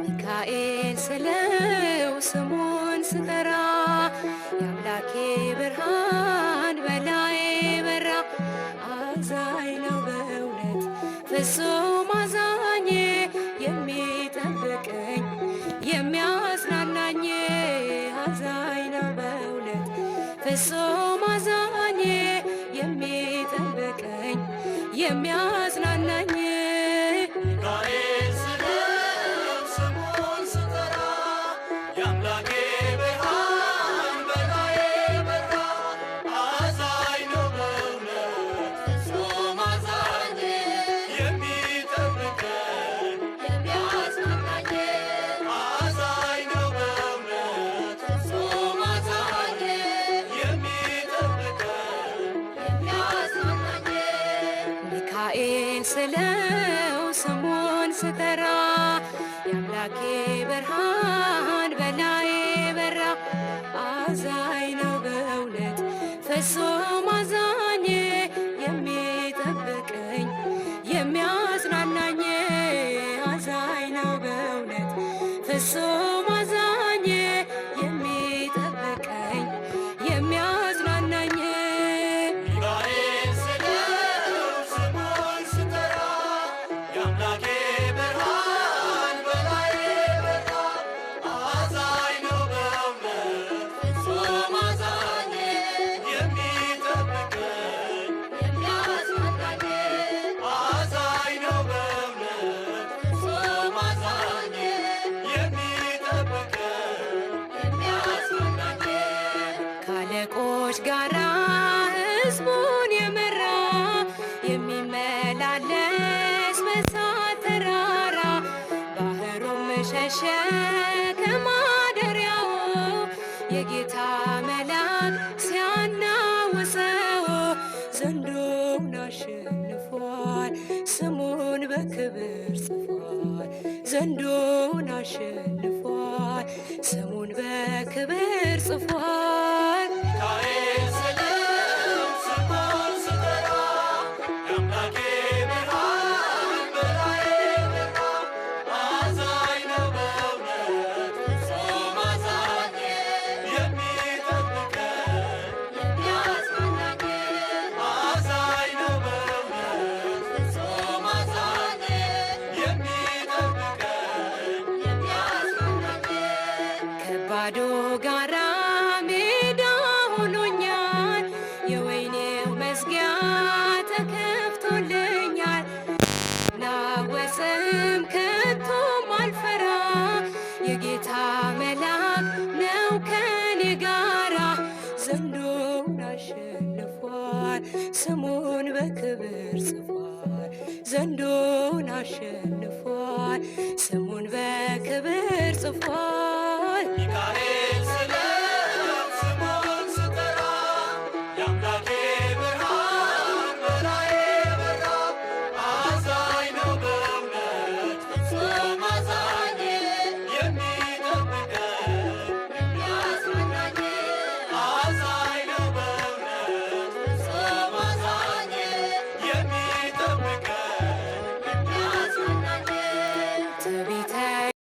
ሚካኤል ስለው ስሙን ስጠራ የአምላኬ ብርሃን በላዬ በራ። አዛኝ ነው በእውነት ፍጹም አዛኝ የሚጠብቀኝ የሚያጽናናኝ። አዛኝ ነው በእውነት ፍጹም አዛኝ የሚጠብቀኝ የሚያጽናናኝ። ሚካኤል ስለው ስሙን ስጠራ የአምላኬ ብርሃን በላዬ በራ። አዛኝ ነው በእውነት ፍጹም አዛኝ የሚጠብቀኝ የሚያጽናናኝ። አዛኝ ነው በእውነት ፍጹም አዛኝ የሚጠብቀኝ የሚያጽናናኝ። ሚካኤል ስለው ስሙን ስጠራ የአምላኬ ብርሃን በላዬ በራ። አዛኝ ነው በእውነት ፍጹም አዛኝ የሚጠብቀኝ የሚያጽናናኝ። አዛኝ ነው በእውነት ፍጹም አዛኝ የሚጠብቀኝ የሚያጽናናኝ። ሚካኤል ስለው ስሙን ስጠራ የአምላኬ ብርሃን በላዬ በራ። አዛኝ ነው በእውነት ፍጹም አዛኝ የሚጠብቀኝ የሚያጽናናኝ። አዛኝ ነው በእውነት ፍጹም አዛኝ የሚጠብቀኝ የሚያጽናናኝ። ከአለቆች ጋራ ሕዝቡን የመራ የሚመላለስ በእሳት ተራራ ባህሩም ሸሸ ከማደሪያው የጌታ መልአክ ሲያናውፀው ዘንዶውን አሸንፏል ስሙን በክብር ጽፏል። ዘንዶውን አሸንፏል ስሙን በክብር ጽፏል። ሚካኤል ስለው ስሙን ስጠራ የአምላኬ ብርሃን በላዬ በራ። አዛኝ ነው በእውነት ፍጹም አዛኝ የሚጠብቀኝ የሚያጽናናኝ። አዛኝ ነው በእውነት ፍጹም አዛኝ የሚጠብቀኝ የሚያጽናናኝ። ከባዶ ጋራ ሜዳ ሆኖኛል የወይኔው መዝጊያ ተከፍቶልኛል። ናወፅም ከቶም አልፈራ የጌታ መልአክ ነው ከኔ ጋራ። ዘንዶውን አሸንፏል ስሙን በክብር ጽፏል። ዘንዶውን አሸንፏል ስሙን በክብር ጽፏል። ሚካኤል